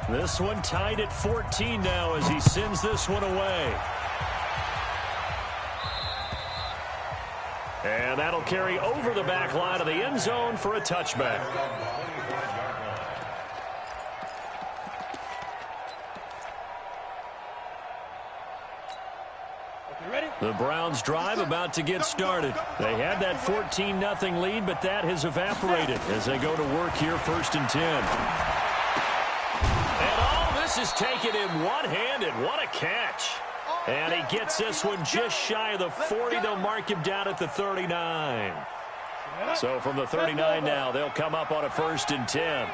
This one tied at 14 now as he sends this one away. And that'll carry over the back line of the end zone for a touchback. The Browns drive about to get started. They had that 14-0 lead, but that has evaporated as they go to work here 1st and 10. And all this is taken in one-handed. What a catch. And he gets this one just shy of the 40. They'll mark him down at the 39. So from the 39 now, they'll come up on a 1st and 10.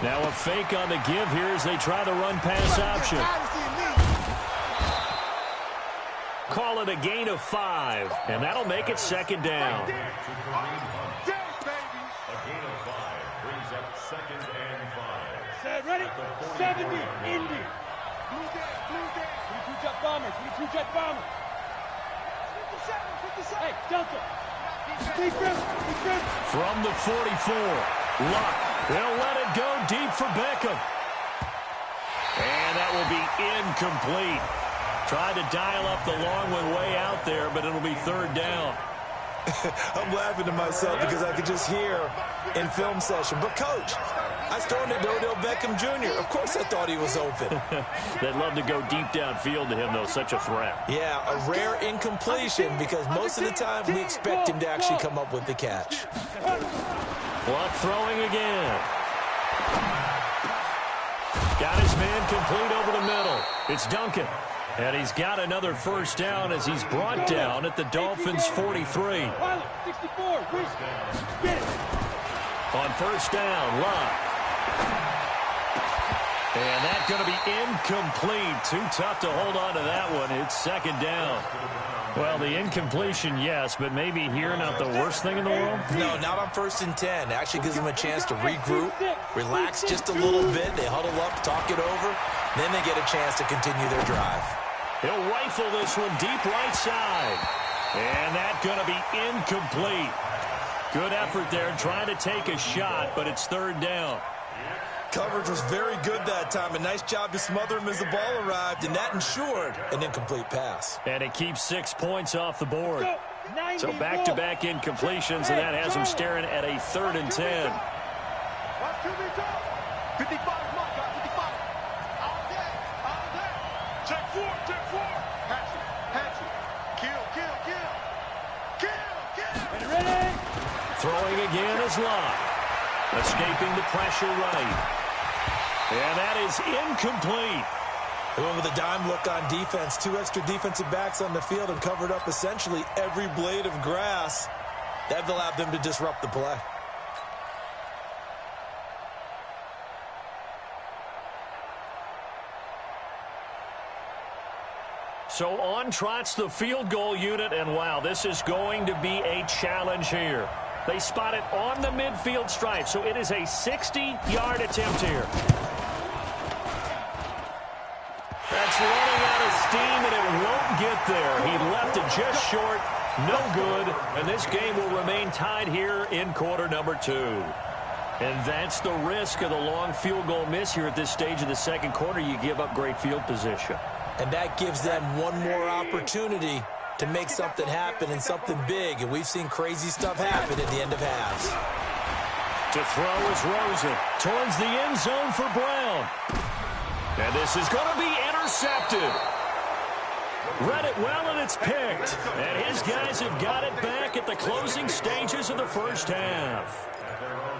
Now a fake on the give here as they try the run-pass option. Call it a gain of 5, and that'll make it 2nd down. A gain of 5 brings up 2nd and 5. Set, ready? 70, Indy. Blue day. 22 jet bombers. 22 jet bombers. 57. Hey, Delta. From the 44, Luck. They'll let it go deep for Beckham. And that will be incomplete. Tried to dial up the long one way out there, but it'll be 3rd down. I'm laughing to myself because I could just hear in film session. But, Coach, I was throwing it to Odell Beckham Jr. Of course I thought he was open. They'd love to go deep downfield to him, though. Such a threat. Yeah, a rare incompletion because most of the time we expect him to actually come up with the catch. Luck throwing again. Got his man complete over the middle. It's Duncan. And he's got another 1st down as he's brought down at the Dolphins' 43. On 1st down, Luck. And that's going to be incomplete. Too tough to hold on to that one. It's 2nd down. Well, the incompletion, yes, but maybe here not the worst thing in the world? No, not on 1st and 10. It actually gives them a chance to regroup, relax just a little bit. They huddle up, talk it over. Then they get a chance to continue their drive. He'll rifle this one deep right side. And that's going to be incomplete. Good effort there trying to take a shot, but it's 3rd down. Coverage was very good that time. A nice job to smother him as the ball arrived, and that ensured an incomplete pass. And it keeps 6 points off the board. So back-to-back incompletions, and that has him staring at a 3rd and 10. Throwing again is Locke. Escaping the pressure right. And that is incomplete. They went with a dime look on defense. 2 extra defensive backs on the field and covered up essentially every blade of grass. That allowed them to disrupt the play. So on trots the field goal unit, and wow, this is going to be a challenge here. They spot it on the midfield stripe, so it is a 60-yard attempt here. That's running out of steam, and it won't get there. He left it just short, no good, and this game will remain tied here in quarter number 2. And that's the risk of the long field goal miss here at this stage of the 2nd quarter. You give up great field position. And that gives them one more opportunity to make something happen and something big. And we've seen crazy stuff happen at the end of halves. To throw is Rosen towards the end zone for Brown. And this is going to be intercepted. Read it well, and it's picked. And his guys have got it back at the closing stages of the 1st half.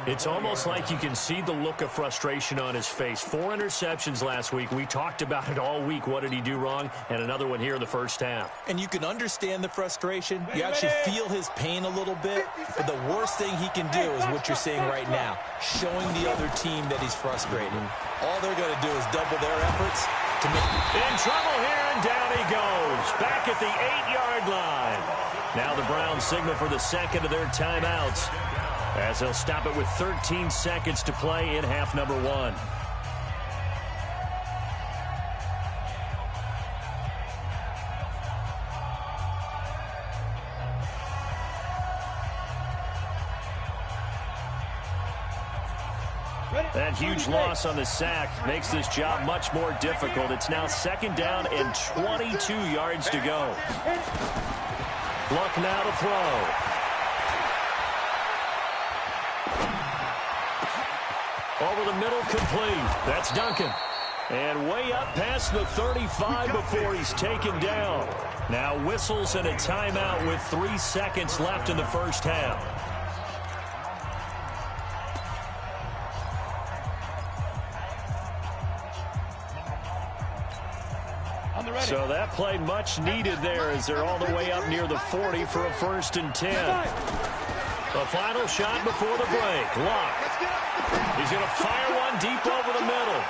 It's almost like you can see the look of frustration on his face. 4 interceptions last week. We talked about it all week. What did he do wrong? And another one here in the 1st half. And you can understand the frustration. You actually feel his pain a little bit. But the worst thing he can do is what you're seeing right now, showing the other team that he's frustrated. All they're going to do is double their efforts to make... In trouble here, and down he goes. Back at the 8-yard line. Now the Browns signal for the 2nd of their timeouts, as they'll stop it with 13 seconds to play in half number 1. That huge loss on the sack makes this job much more difficult. It's now 2nd down and 22 yards to go. Luck now to throw. Over the middle, complete. That's Duncan. And way up past the 35 before he's taken down. Now whistles and a timeout with 3 seconds left in the first half. So that play much needed there as they're all the way up near the 40 for a 1st and 10. The final shot before the break. Lock. He's going to fire one deep over the middle.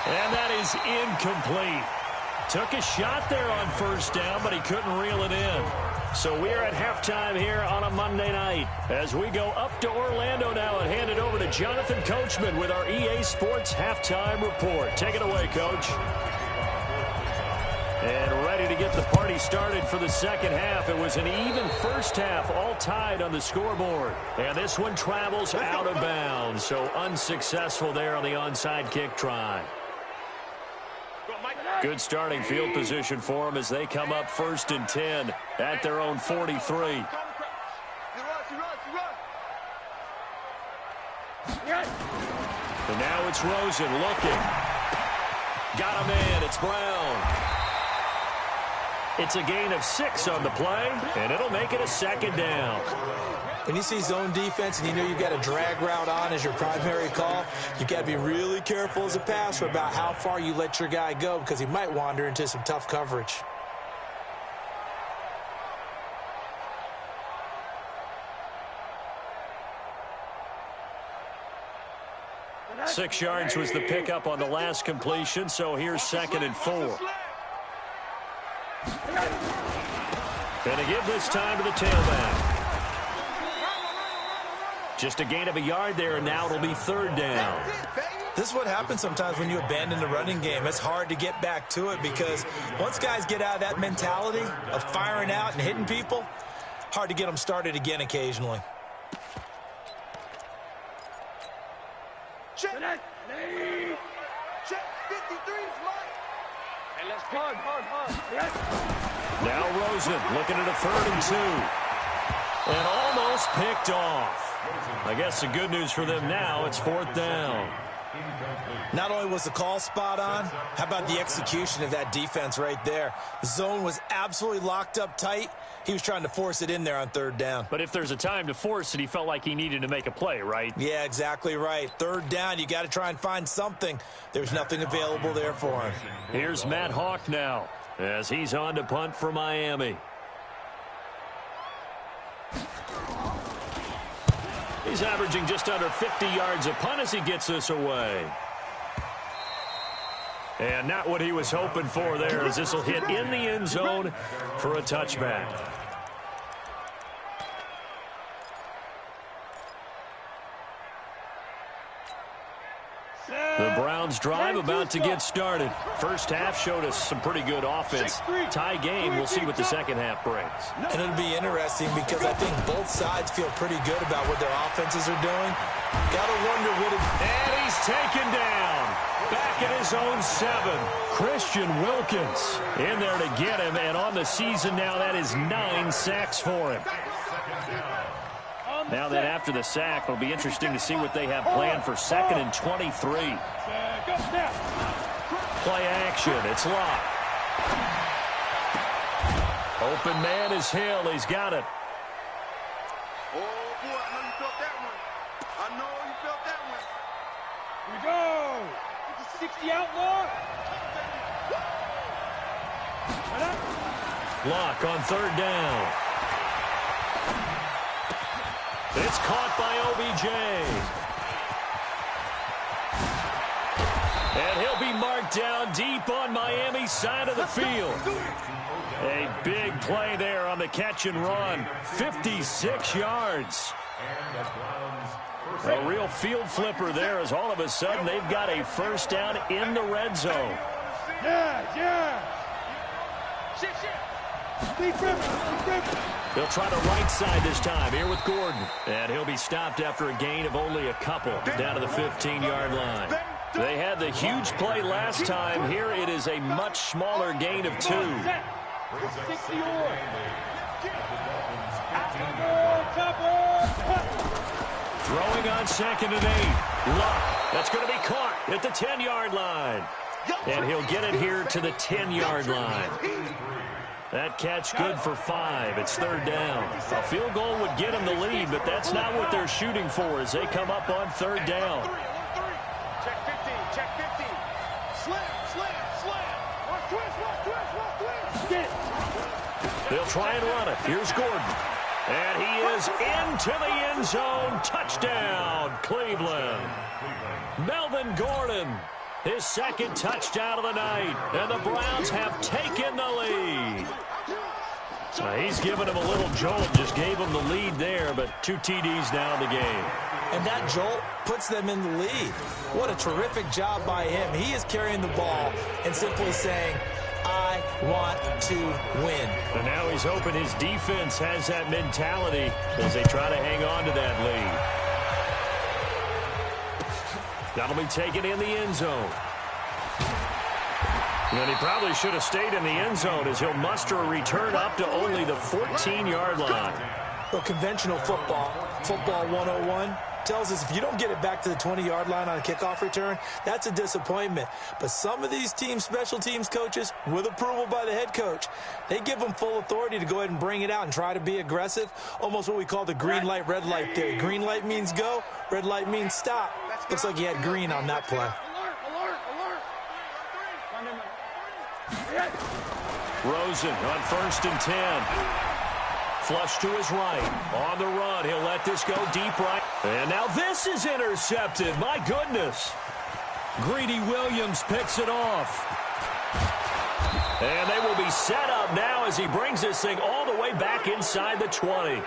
And that is incomplete. Took a shot there on 1st down, but he couldn't reel it in. So we're at halftime here on a Monday night. As we go up to Orlando now and hand it over to Jonathan Coachman with our EA Sports Halftime Report. Take it away, Coach. And ready to get the party started for the second half. It was an even first half, all tied on the scoreboard. And this one travels out of bounds, so unsuccessful there on the onside kick try. Good starting field position for them as they come up 1st and 10 at their own 43. And now it's Rosen looking. Got a man. It's Brown. It's a gain of 6 on the play, and it'll make it a 2nd down. When you see zone defense and you know you've got a drag route on as your primary call, you've got to be really careful as a passer about how far you let your guy go because he might wander into some tough coverage. Six yards was the pickup on the last completion, so here's 2nd and 4. And to give this time to the tailback. Just a gain of a yard there, and now it'll be 3rd down. This is what happens sometimes when you abandon the running game. It's hard to get back to it because once guys get out of that mentality of firing out and hitting people, hard to get them started again occasionally. Check. Check 53 is mine. And let's hard. Now Rosen looking at a 3rd and 2. And almost picked off. I guess the good news for them now, it's 4th down. Not only was the call spot on, how about the execution of that defense right there? The zone was absolutely locked up tight. He was trying to force it in there on 3rd down. But if there's a time to force it, he felt like he needed to make a play, right? Yeah, exactly right. 3rd down, you got to try and find something. There's nothing available there for him. Here's Matt Hawk now as he's on to punt for Miami. He's averaging just under 50 yards a punt as he gets this away. And not what he was hoping for there as this will hit in the end zone for a touchback. The Browns drive about to get started. First half showed us some pretty good offense. Tie game, we'll see what the second half brings. And it'll be interesting because I think both sides feel pretty good about what their offenses are doing. Gotta wonder what it... And he's taken down. Back at his own 7. Christian Wilkins in there to get him. And on the season now, that is 9 sacks for him. Now that after the sack, it'll be interesting to see what they have planned for 2nd and 23. Play action. It's locked. Open man is Hill. He's got it. Oh, boy, I know you felt that one. I know you felt that one. Here we go. Get the 60 outlaw. Lock on 3rd down. It's caught by OBJ. And he'll be marked down deep on Miami's side of the field. A big play there on the catch and run. 56 yards. A real field flipper there as all of a sudden they've got a 1st down in the red zone. Yeah. Shit. They'll try to right side this time here with Gordon. And he'll be stopped after a gain of only a couple down to the 15-yard line. They had the huge play last time. Here it is a much smaller gain of 2. Throwing on 2nd and 8. Luck. That's going to be caught at the 10-yard line. And he'll get it here to the 10-yard line. That catch good for 5. It's 3rd down. A field goal would get them the lead, but that's not what they're shooting for as they come up on 3rd down. Check 15, check 15. Slam. Twist. They'll try and run it. Here's Gordon. And he is into the end zone. Touchdown, Cleveland. Melvin Gordon, his 2nd touchdown of the night. And the Browns have taken the lead. He's given him a little jolt, just gave him the lead there, but 2 TDs now in the game. And that jolt puts them in the lead. What a terrific job by him. He is carrying the ball and simply saying, I want to win. And now he's hoping his defense has that mentality as they try to hang on to that lead. That'll be taken in the end zone. And he probably should have stayed in the end zone as he'll muster a return up to only the 14-yard line. Well, conventional football 101, tells us if you don't get it back to the 20-yard line on a kickoff return, that's a disappointment. But some of these teams, special teams coaches, with approval by the head coach, they give them full authority to go ahead and bring it out and try to be aggressive, almost what we call the green light, red light theory. Green light means go, red light means stop. Looks like he had green on that play. Rosen on 1st and 10. Flush to his right. On the run. He'll let this go deep right. And now this is intercepted. My goodness. Greedy Williams picks it off. And they will be set up now as he brings this thing all the way back inside the 20.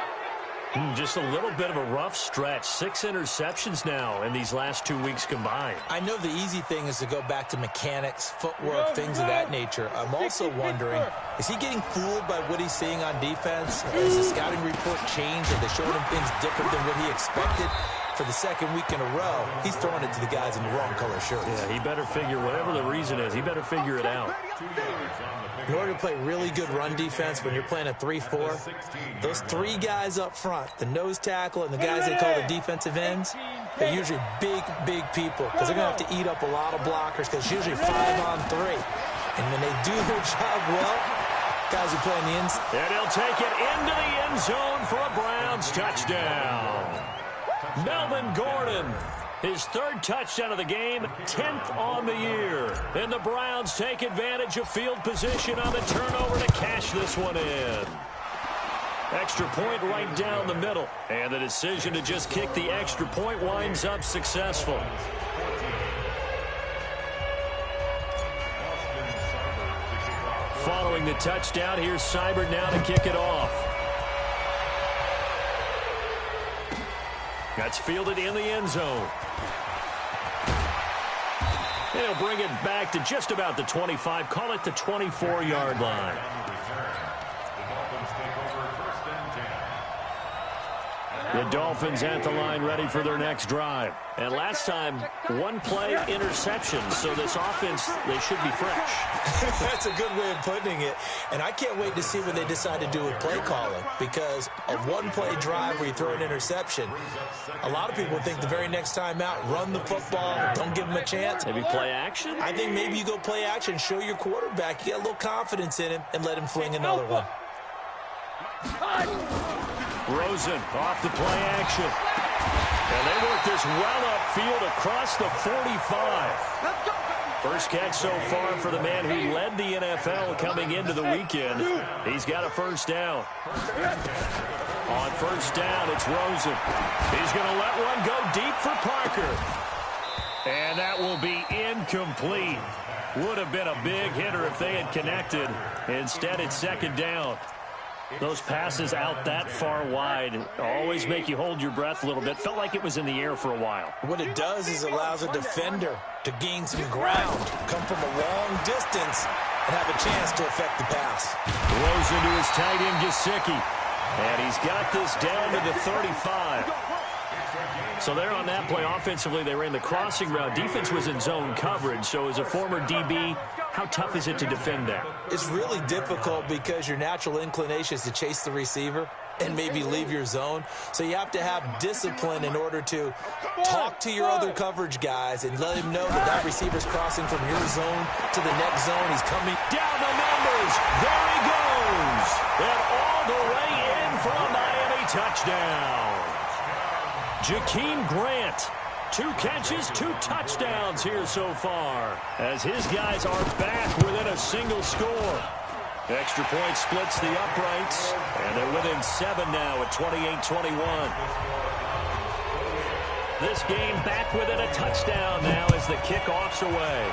Just a little bit of a rough stretch. 6 interceptions now in these last 2 weeks combined. I know the easy thing is to go back to mechanics, footwork, things of that nature. I'm also wondering, is he getting fooled by what he's seeing on defense? Has the scouting report changed? Are they showing him things different than what he expected? For the 2nd week in a row, he's throwing it to the guys in the wrong color shirts. Yeah, he better figure, whatever the reason is, he better figure it out. In order to play really good run defense when you're playing a 3-4, those 3 guys up front, the nose tackle and the guys they call the defensive ends, they're usually big people because they're going to have to eat up a lot of blockers because it's usually 5-on-3. And when they do their job well, guys who play on the inside. And he'll take it into the end zone for a Browns touchdown. Melvin Gordon, his 3rd touchdown of the game, 10th on the year. And the Browns take advantage of field position on the turnover to cash this one in. Extra point right down the middle. And the decision to just kick the extra point winds up successful. Following the touchdown, here's Seibert now to kick it off. That's fielded in the end zone. He'll bring it back to just about the 25. Call it the 24-yard line. The Dolphins at the line ready for their next drive. And last time, 1 play interception. So this offense, they should be fresh. That's a good way of putting it. And I can't wait to see what they decide to do with play calling. Because a 1-play drive where you throw an interception, a lot of people think the very next time out, run the football, don't give them a chance. Maybe play action? I think maybe you go play action, show your quarterback, you get a little confidence in him, and let him fling another one. Rosen off the play action. And they work this well upfield across the 45. First catch so far for the man who led the NFL coming into the weekend. He's got a 1st down. On 1st down, it's Rosen. He's going to let one go deep for Parker. And that will be incomplete. Would have been a big hitter if they had connected. Instead, it's 2nd down. Those passes out that far wide always make you hold your breath a little bit. Felt like it was in the air for a while. What it does is it allows a defender to gain some ground, come from a long distance, and have a chance to affect the pass. Throws into his tight end, Gesicki. And he's got this down to the 35. So there on that play, offensively, they ran the crossing route. Defense was in zone coverage. So as a former DB, how tough is it to defend that? It's really difficult because your natural inclination is to chase the receiver and maybe leave your zone. So you have to have discipline in order to talk to your other coverage guys and let him know that that receiver's crossing from your zone to the next zone. He's coming down the numbers. There he goes. And all the way in for a Miami touchdown. Jakeem Grant, 2 catches, 2 touchdowns here so far, as his guys are back within a single score. Extra point splits the uprights, and they're within 7 now at 28-21. This game back within a touchdown now as the kickoff's away.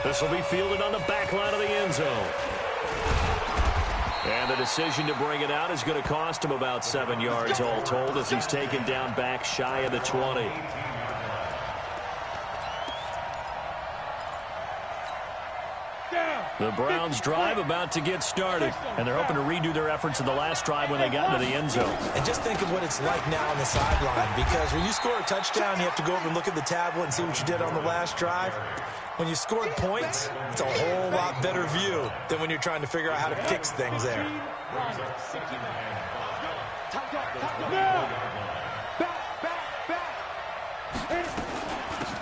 This will be fielded on the back line of the end zone. And the decision to bring it out is going to cost him about 7 yards all told as he's taken down back shy of the 20. The Browns drive about to get started, and they're hoping to redo their efforts in the last drive when they got into the end zone. And just think of what it's like now on the sideline, because when you score a touchdown, you have to go over and look at the tablet and see what you did on the last drive. When you scored points, it's a whole lot better view than when you're trying to figure out how to fix things there.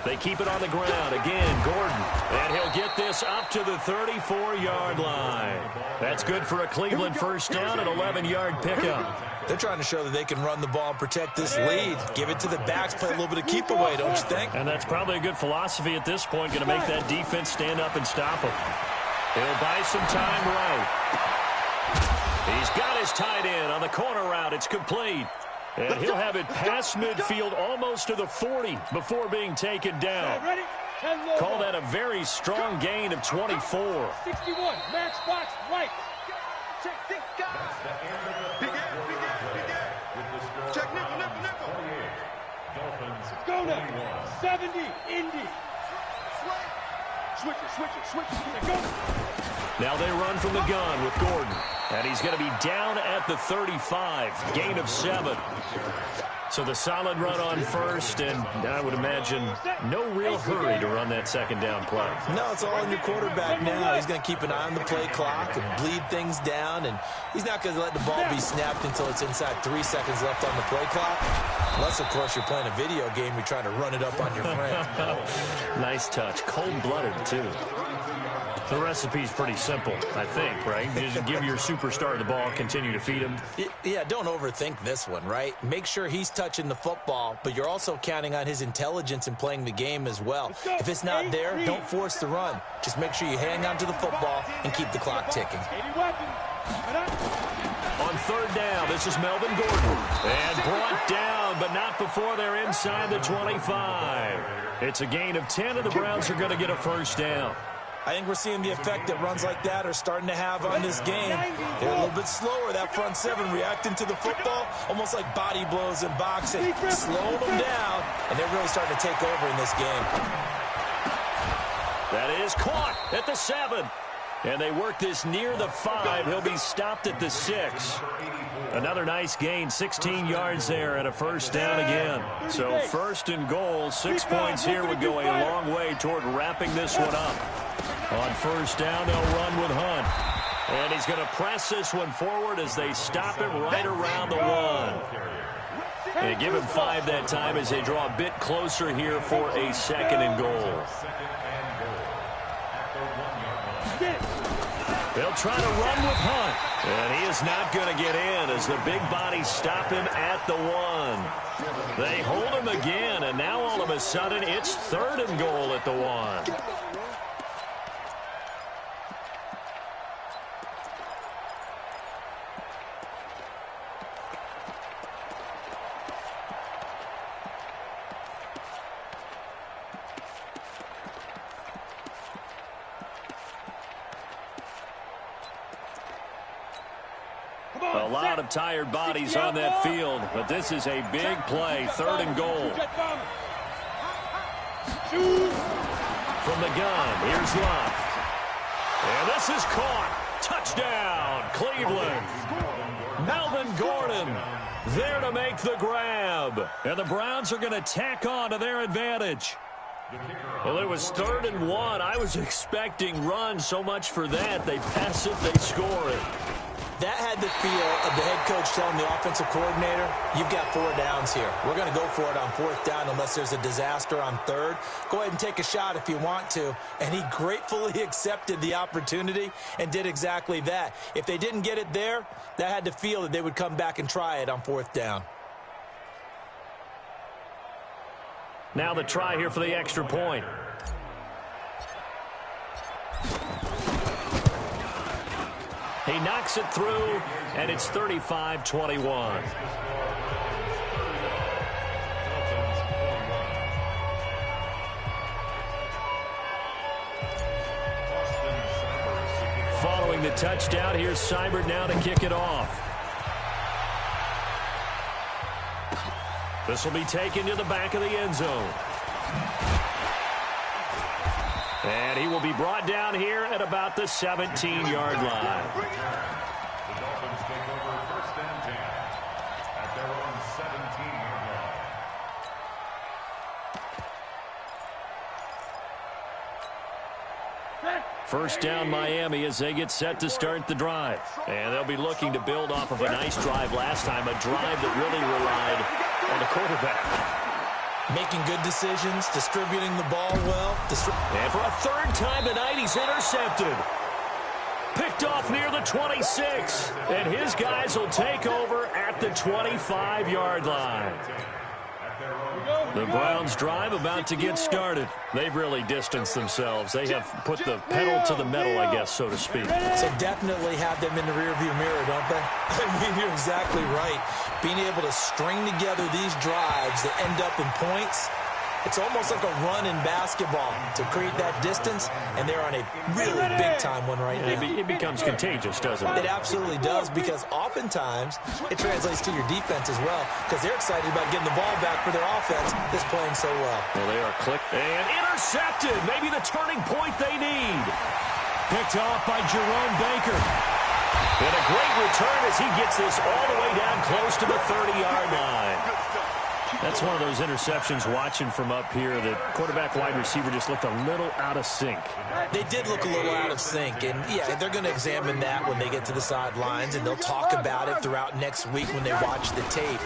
They keep it on the ground. Again, Gordon. And he'll get this up to the 34-yard line. That's good for a Cleveland first down, an 11-yard pickup. They're trying to show that they can run the ball and protect this lead. Give it to the backs, play a little bit of keep away, don't you think? And that's probably a good philosophy at this point, going to make that defense stand up and stop him. He'll buy some time right. He's got his tight end on the corner route. It's complete. And he'll have it past midfield almost to the 40 before being taken down. Call that a very strong gain of 24. 61, match box, right. Check this guy. Big air. Check nickel. Go now. 70, Indy. Switch it. Go. Now they run from the gun with Gordon. And he's going to be down at the 35. Gain of 7. So the solid run on first, and I would imagine no real hurry to run that second down play. No, it's all on your quarterback now. He's going to keep an eye on the play clock and bleed things down, and he's not going to let the ball be snapped until it's inside 3 seconds left on the play clock. Unless, of course, you're playing a video game, you're trying to run it up on your friend. Nice touch. Cold-blooded, too. The recipe's pretty simple, I think, right? You just give your superstar the ball, continue to feed him. Yeah, don't overthink this one, right? Make sure he's touching the football, but you're also counting on his intelligence in playing the game as well. If it's not there, don't force the run. Just make sure you hang on to the football and keep the clock ticking. On third down, this is Melvin Gordon. And brought down, but not before they're inside the 25. It's a gain of 10, and the Browns are going to get a first down. I think we're seeing the effect that runs like that are starting to have on this game. They're a little bit slower, that front seven, reacting to the football, almost like body blows in boxing, slowing them down, and they're really starting to take over in this game. That is caught at the 7. And they work this near the 5. He'll be stopped at the 6. Another nice gain, 16 yards there, and a first down again. So first and goal, 6 points here would go a long way toward wrapping this one up. On first down, they'll run with Hunt. And he's going to press this one forward as they stop him right around the 1. They give him 5 that time as they draw a bit closer here for a second and goal. They'll try to run with Hunt. And he is not going to get in as the big bodies stop him at the 1. They hold him again, and now all of a sudden it's third and goal at the 1. A lot of tired bodies on that field, but this is a big play, third and goal. From the gun, here's Love. And this is caught. Touchdown, Cleveland. Melvin Gordon there to make the grab. And the Browns are going to tack on to their advantage. Well, it was 3rd and 1. I was expecting run, so much for that. They pass it, they score it. That had the feel of the head coach telling the offensive coordinator, you've got 4 downs here. We're going to go for it on 4th down unless there's a disaster on 3rd. Go ahead and take a shot if you want to. And he gratefully accepted the opportunity and did exactly that. If they didn't get it there, that had the feel that they would come back and try it on 4th down. Now the try here for the extra point. He knocks it through, and it's 35-21. Following the touchdown, here's Seibert now to kick it off. This will be taken to the back of the end zone. And he will be brought down here at about the 17-yard line. The Dolphins take over 1st and 10 at their own 17-yard line. First down, Miami, as they get set to start the drive. And they'll be looking to build off of a nice drive last time, a drive that really relied on the quarterback. Making good decisions, distributing the ball well. And for a 3rd time tonight, he's intercepted. Picked off near the 26. And his guys will take over at the 25-yard line. The Browns drive about to get started. They've really distanced themselves. They have put the pedal to the metal, I guess, so to speak. So definitely have them in the rearview mirror, don't they? I mean, you're exactly right. Being able to string together these drives that end up in points, it's almost like a run in basketball to create that distance, and they're on a really big-time one right now. It becomes contagious, doesn't it? It absolutely does, because oftentimes it translates to your defense as well, because they're excited about getting the ball back for their offense that's playing so well. Well, they are clipped and intercepted. Maybe the turning point they need. Picked off by Jerome Baker. And a great return as he gets this all the way down close to the 30-yard line. That's one of those interceptions watching from up here that quarterback wide receiver just looked a little out of sync. They did look a little out of sync, and yeah, they're going to examine that when they get to the sidelines, and they'll talk about it throughout next week when they watch the tape.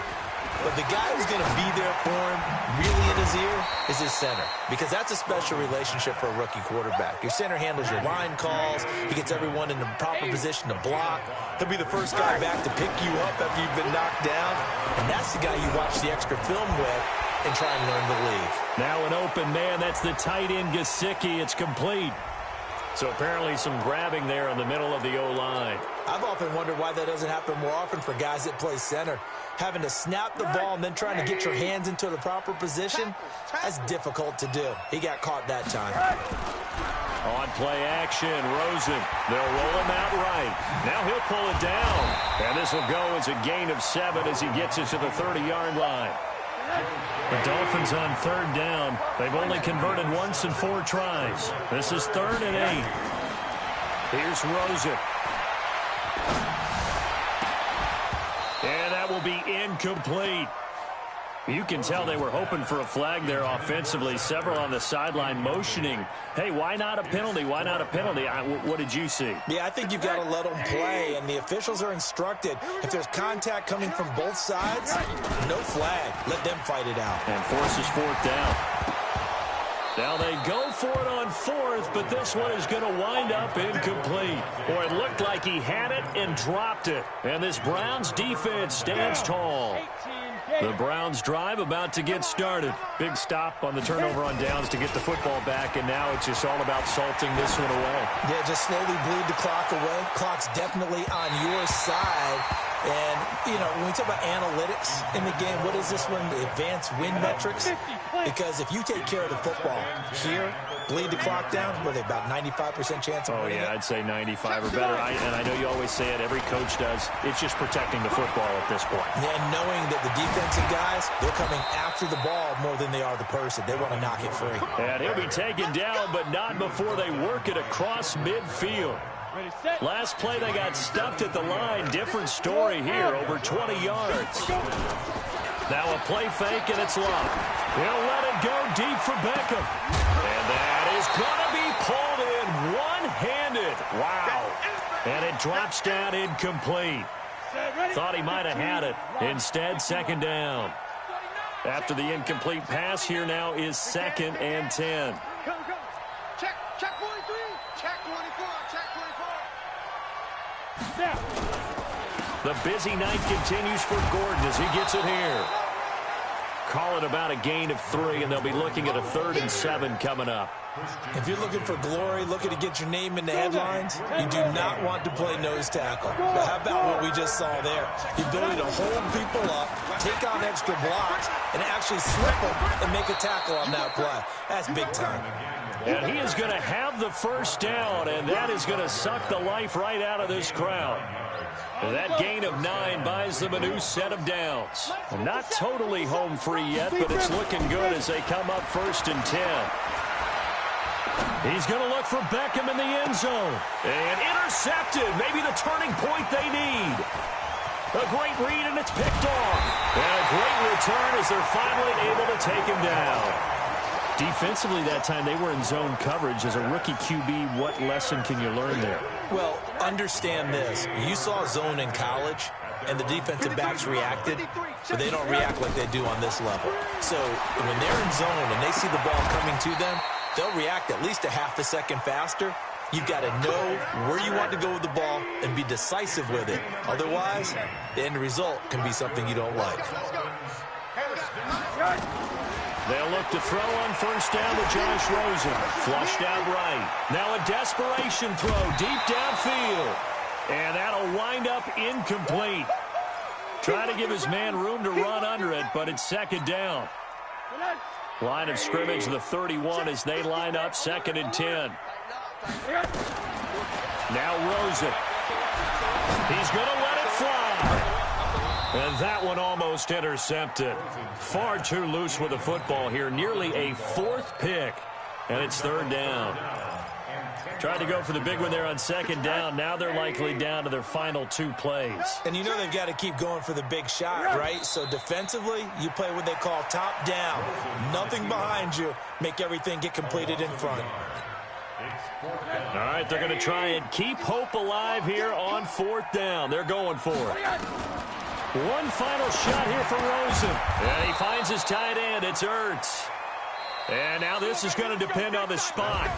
But the guy who's going to be there for him, really in his ear, is his center. Because that's a special relationship for a rookie quarterback. Your center handles your line calls. He gets everyone in the proper position to block. He'll be the first guy back to pick you up after you've been knocked down. And that's the guy you watch the extra film with and try and learn the league. Now an open man. That's the tight end, Gesicki. It's complete. So apparently some grabbing there in the middle of the O-line. I've often wondered why that doesn't happen more often for guys that play center. Having to snap the ball and then trying to get your hands into the proper position, that's difficult to do. He got caught that time. On play action, Rosen. They'll roll him out right. Now he'll pull it down. And this will go as a gain of 7 as he gets it to the 30-yard line. The Dolphins on 3rd down. They've only converted once in 4 tries. This is 3rd and 8. Here's Rosen. And that will be incomplete. You can tell they were hoping for a flag there offensively. Several on the sideline motioning. Hey, why not a penalty? Why not a penalty? What did you see? Yeah, I think you've got to let them play, and the officials are instructed. If there's contact coming from both sides, no flag. Let them fight it out. And forces 4th down. Now they go for it on 4th, but this one is going to wind up incomplete. Or it looked like he had it and dropped it. And this Browns defense stands tall. The Browns drive about to get started. Big stop on the turnover on downs to get the football back, and now it's just all about salting this one away. Yeah, just slowly bleed the clock away. Clock's definitely on your side. And, you know, when we talk about analytics in the game, what is this one? The advanced win metrics? Because if you take care of the football here, bleed the clock down? Were they about 95% chance of winning it? I'd say 95 or better. And I know you always say it, every coach does. It's just protecting the football at this point. And knowing that the defensive guys, they're coming after the ball more than they are the person. They want to knock it free. And he'll be taken down, but not before they work it across midfield. Last play, they got stuffed at the line. Different story here, over 20 yards. Now a play fake, and it's locked. He'll let it go deep for Beckham. And that is going to be pulled in one-handed. Wow. And it drops down incomplete. Thought he might have had it. Instead, second down. After the incomplete pass, here now is 2nd and 10. Check 43. Check 24. Check 24. The busy night continues for Gordon as he gets it here. Call it about a gain of 3, and they'll be looking at a 3rd and 7 coming up. If you're looking for glory, looking to get your name in the headlines, you do not want to play nose tackle. But how about what we just saw there? The ability to hold people up, take on extra blocks, and actually slip them and make a tackle on that play. That's big time. And he is going to have the first down, and that is going to suck the life right out of this crowd. And that gain of 9 buys them a new set of downs. Not totally home free yet, but it's looking good as they come up 1st and 10. He's going to look for Beckham in the end zone. And intercepted. Maybe the turning point they need. A great read, and it's picked off. And a great return as they're finally able to take him down. Defensively that time, they were in zone coverage. As a rookie QB, what lesson can you learn there? Well, understand this. You saw zone in college, and the defensive backs reacted, but they don't react like they do on this level. So when they're in zone and they see the ball coming to them, they'll react at least a half a second faster. You've got to know where you want to go with the ball and be decisive with it. Otherwise, the end result can be something you don't like. They'll look to throw on 1st down to Josh Rosen. Flushed out right. Now a desperation throw deep downfield. And that'll wind up incomplete. Trying to give his man room to run under it, but it's 2nd down. Line of scrimmage, the 31 as they line up 2nd and 10. Now Rosen. He's going to let it fly. And that one almost intercepted. Far too loose with the football here. Nearly a 4th pick. And it's 3rd down. Tried to go for the big one there on 2nd down. Now they're likely down to their final 2 plays. And you know they've got to keep going for the big shot, right? So defensively, you play what they call top down. Nothing behind you. Make everything get completed in front. All right, they're going to try and keep hope alive here on 4th down. They're going for it. One final shot here for Rosen. And he finds his tight end. It's Ertz. And now this is going to depend on the spot.